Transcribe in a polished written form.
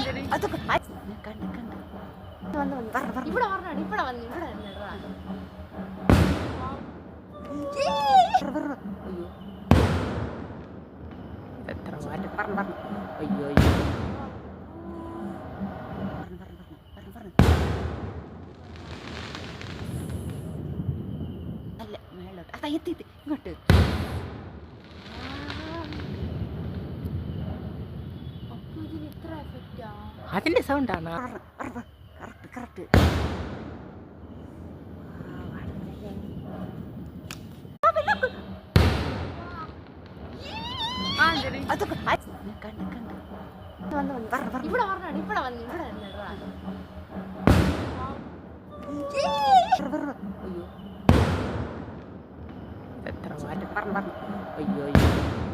അതൊക്കെ കണ്ട് കണ്ട് വന്ന് വന്ന് പറഞ്ഞു ഇവിടെ പറഞ്ഞാണ് ഇവിടെ വന്ന് ഇവിടെ വന്നിടാ അയ്യോ എത്ര മാറ്റം പറഞ്ഞു പറഞ്ഞു അയ്യോ അയ്യോ അല്ല മേളോട്ട് അതാ എത്തി ഇങ്ങോട്ട് ഇതിന് ഇത്ര എഫക്റ്റാ അതിന്റെ സൗണ്ടാണ് കറക്റ്റ് കറക്റ്റ് അതൊക്കെ കണ്ട് കണ്ട് വന്ന് വന്ന് പറഞ്ഞു ഇവിടെ പറഞ്ഞാണ് ഇവിടെ വന്ന് ഇവിടെ വന്നിടാ അയ്യോ എത്ര മാറ്റം പറഞ്ഞു പറഞ്ഞു അയ്യോ അയ്യോ